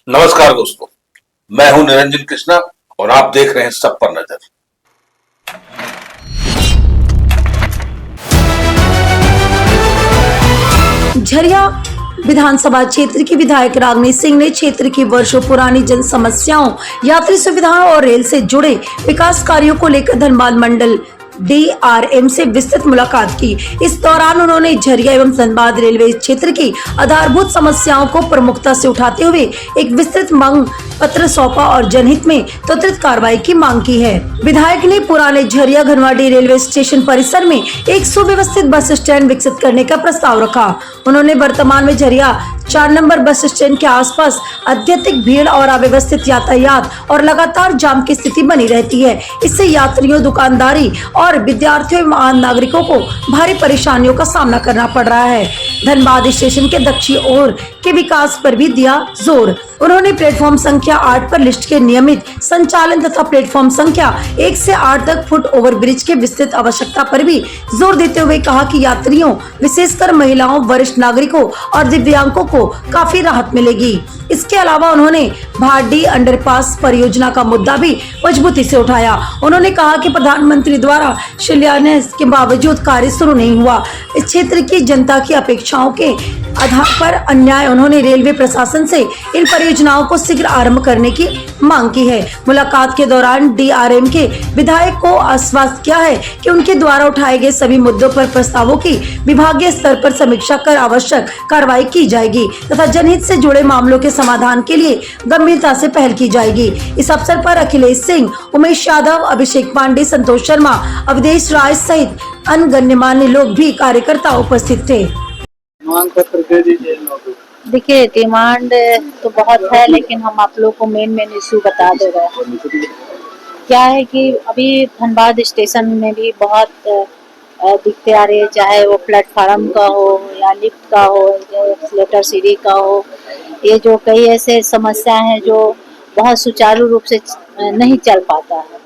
नमस्कार दोस्तों, मैं हूं निरंजन कृष्णा और आप देख रहे हैं सब पर नजर। झरिया विधानसभा क्षेत्र के विधायक रागनी सिंह ने क्षेत्र की वर्षों पुरानी जन समस्याओं, यात्री सुविधाओं और रेल से जुड़े विकास कार्यों को लेकर धनबाद मंडल DRM से विस्तृत मुलाकात की। इस दौरान उन्होंने झरिया एवं धनबाद रेलवे क्षेत्र की आधारभूत समस्याओं को प्रमुखता से उठाते हुए एक विस्तृत मांग पत्र सौंपा और जनहित में त्वरित कार्रवाई की मांग की है। विधायक ने पुराने झरिया घनवाडी रेलवे स्टेशन परिसर में एक सुव्यवस्थित बस स्टैंड विकसित करने का प्रस्ताव रखा। उन्होंने वर्तमान में झरिया 4 नंबर बस स्टैंड के आसपास अत्यधिक भीड़ और अव्यवस्थित यातायात और लगातार जाम की स्थिति बनी रहती है। इससे यात्रियों, दुकानदारी और विद्यार्थियों एवं आम नागरिकों को भारी परेशानियों का सामना करना पड़ रहा है। धनबाद स्टेशन के दक्षिण ओर के विकास पर भी दिया जोर। उन्होंने प्लेटफॉर्म संख्या 8 पर लिफ्ट के नियमित संचालन तथा प्लेटफॉर्म संख्या 1 से 8 तक फुट ओवर ब्रिज के विस्तृत आवश्यकता पर भी जोर देते हुए कहा कि यात्रियों, विशेषकर महिलाओं, वरिष्ठ नागरिकों और दिव्यांगों को काफी राहत मिलेगी। इसके अलावा उन्होंने भाडी अंडरपास परियोजना का मुद्दा भी मजबूती से उठाया। उन्होंने कहा कि प्रधानमंत्री द्वारा शिलान्यास के बावजूद कार्य शुरू नहीं हुआ। इस क्षेत्र की जनता की अपेक्षाओं के आधार पर अन्याय उन्होंने रेलवे प्रशासन से इन परियोजनाओं को शीघ्र आरंभ करने की मांग की है। मुलाकात के दौरान DRM के विधायक को आश्वस्त किया है कि उनके द्वारा उठाए गए सभी मुद्दों पर प्रस्तावों की विभागीय स्तर पर समीक्षा कर आवश्यक कार्रवाई की जाएगी तथा जनहित से जुड़े मामलों के समाधान के लिए गंभीरता से पहल की जाएगी। इस अवसर पर अखिलेश सिंह, उमेश यादव, अभिषेक पांडे, संतोष शर्मा, अवधेश राय सहित अन्य गण्यमान्य लोग भी कार्यकर्ता उपस्थित थे। मांग पत्र दे दीजिए लोग। देखिए, डिमांड तो बहुत है, लेकिन हम आप लोग को मेन इशू बता दे रहे हैं। क्या है कि अभी धनबाद स्टेशन में भी बहुत दिक्कतें आ रही है, चाहे वो प्लेटफार्म का हो या लिफ्ट का हो या एस्केलेटर सीढ़ी का हो। ये जो कई ऐसे समस्या हैं जो बहुत सुचारू रूप से नहीं चल पाता है,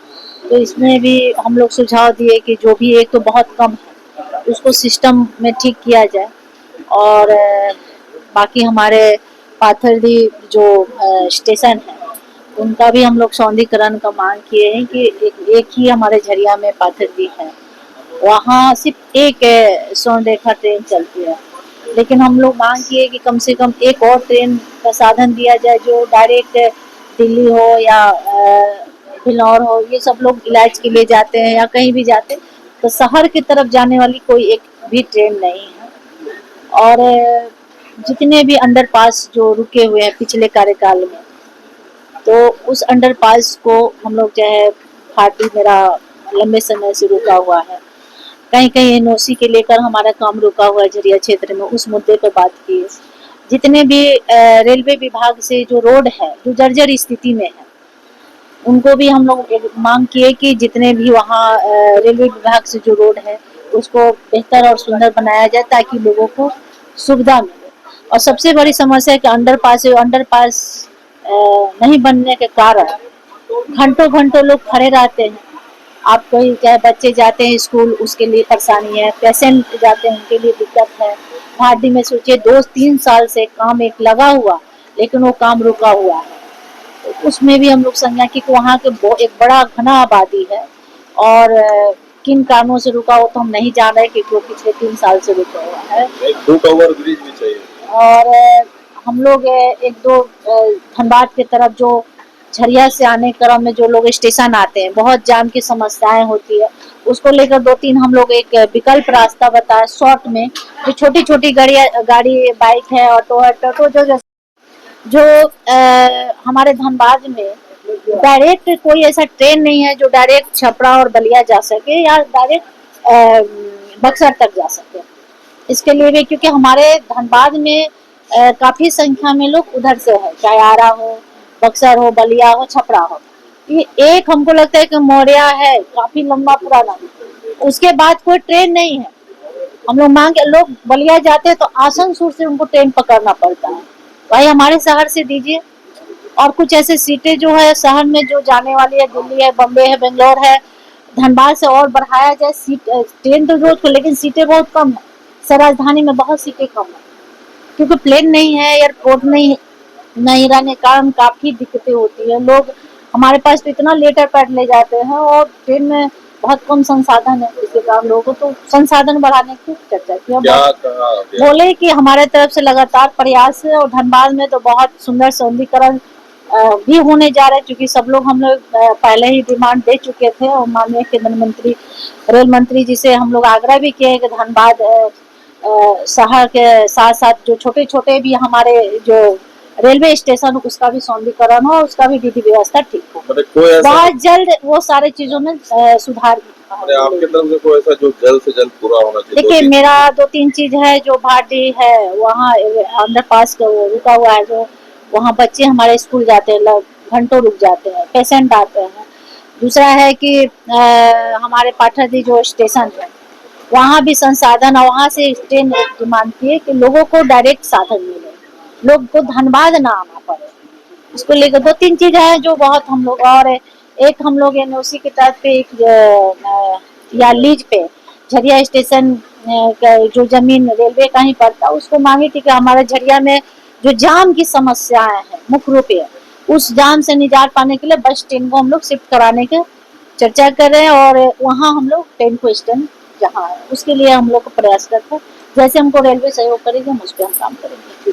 तो इसमें भी हम लोग सुझाव दिए कि जो भी एक तो बहुत कम है उसको सिस्टम में ठीक किया जाए और बाकी हमारे पाथरडी जो स्टेशन है उनका भी हम लोग सौंदर्यीकरण का मांग किए हैं कि एक ही हमारे झरिया में पाथरडी है, वहाँ सिर्फ एक सोनरेखा ट्रेन चलती है। लेकिन हम लोग मांग किए कि कम से कम एक और ट्रेन का साधन दिया जाए जो डायरेक्ट दिल्ली हो या बिलौर हो। ये सब लोग इलाज के लिए जाते हैं या कहीं भी जाते हैं, तो शहर की तरफ जाने वाली कोई एक भी ट्रेन नहीं है। और जितने भी अंडरपास जो रुके हुए हैं पिछले कार्यकाल में, तो उस अंडरपास को हम लोग जो है पार्टी मेरा लंबे समय से रुका हुआ है। कहीं कहीं NOC के लेकर हमारा काम रुका हुआ है झरिया क्षेत्र में, उस मुद्दे पर बात की। जितने भी रेलवे विभाग से जो रोड है जो जर्जर स्थिति में है, उनको भी हम लोग मांग किए कि जितने भी वहाँ रेलवे विभाग से जो रोड है उसको बेहतर और सुंदर बनाया जाए ताकि लोगों को सुविधा मिले। और सबसे बड़ी समस्या है कि अंडरपास नहीं बनने के कारण घंटों घंटों लोग खड़े रहते हैं। आप कोई चाहे बच्चे जाते हैं स्कूल, उसके लिए परेशानी है, पेशेंट जाते हैं उनके लिए दिक्कत है। भाटी में सोचिए 2-3 साल से काम एक लगा हुआ, लेकिन वो काम रुका हुआ है। तो उसमें भी हम लोग संज्ञा की वहाँ के एक बड़ा घना आबादी है और किन कारणों से रुका हो तो हम नहीं जान रहे, क्योंकि वो पिछले 3 साल से रुका हुआ है। एक फुट ओवर ब्रिज भी चाहिए। और हम लोग 1-2 धनबाद की तरफ जो झरिया से आने क्रम में जो लोग स्टेशन आते हैं, बहुत जाम की समस्याएं होती है, उसको लेकर 2-3 हम लोग एक विकल्प रास्ता बताए शॉर्ट में। जो छोटी छोटी गाड़ी बाइक है, ऑटो है, टोटो जो हमारे धनबाद में डायरेक्ट कोई ऐसा ट्रेन नहीं है जो डायरेक्ट छपरा और बलिया जा सके या डायरेक्ट बक्सर तक जा सके। इसके लिए भी क्योंकि हमारे धनबाद में काफी संख्या में लोग उधर से है, चाहे आरा हो, बक्सर हो, बलिया हो, छपरा हो। ये एक हमको लगता है कि मोरिया है काफी लंबा पुराना, उसके बाद कोई ट्रेन नहीं है। हम लोग बलिया जाते हैं तो आसनसोल से उनको ट्रेन पकड़ना पड़ता है। भाई हमारे शहर से दीजिए। और कुछ ऐसे सीटें जो है शहर में जो जाने वाली है, दिल्ली है, बम्बे है, बेंगलोर है, धनबाद से और बढ़ाया जाए सीट। ट्रेन तो रोज को, लेकिन सीटें बहुत कम है। राजधानी में बहुत सीटें कम है क्योंकि प्लेन नहीं है, एयरपोर्ट नहीं है, नहीं रहने के कारण काफी दिक्कतें होती है। लोग हमारे पास तो इतना लेटर पैड ले जाते हैं और ट्रेन में बहुत कम संसाधन है, इसके कारण लोगों को तो संसाधन बढ़ाने की चर्चा की। क्या कहा गया? बोले कि हमारे तरफ से लगातार प्रयास है और धनबाद में तो बहुत सुंदर सौंदर्यीकरण भी होने जा रहा है, क्योंकि सब लोग हम लोग पहले ही डिमांड दे चुके थे और माननीय केंद्रीय मंत्री रेल मंत्री जी से हम लोग आग्रह भी किए कि धनबाद शहर के साथ साथ जो छोटे छोटे भी हमारे जो रेलवे स्टेशन उसका भी सौंदर्यीकरण हो, उसका भी विधि व्यवस्था ठीक हो। मतलब कोई ऐसा बहुत जल्द वो सारे चीजों में सुधार मतलब आपके तरफ से कोई ऐसा जो जल्द से जल्द पूरा होना चाहिए? देखिए, मेरा 2-3 चीज है जो भाटी है वहाँ अंडरपास का वो रुका हुआ है, जो वहाँ बच्चे हमारे स्कूल जाते हैं, घंटों रुक जाते हैं, पेशेंट आते हैं। दूसरा है कि हमारे पाठादी जो स्टेशन है वहाँ भी संसाधन, और वहाँ से ट्रेन डिमांड की है कि लोगों को डायरेक्ट साधन मिले, लोग को धनबाद ना आना पड़े। इसको लेकर 2-3 चीज है जो बहुत हम लोग, और एक हम लोग एनओसी के तहत पे एक या लीज पे झरिया स्टेशन का जो जमीन रेलवे का ही पड़ता है उसको मांगी थी कि हमारे झरिया में जो जाम की समस्याएं हैं मुख्य रूप से, उस जाम से निजात पाने के लिए बस स्टैंड को हम लोग शिफ्ट कराने के चर्चा कर रहे हैं और वहाँ हम लोग ट्रेन को स्टैंड जहाँ है उसके लिए हम लोग को प्रयास करते हैं। जैसे हमको रेलवे सहयोग करेगी हम उस पर हम काम करेंगे।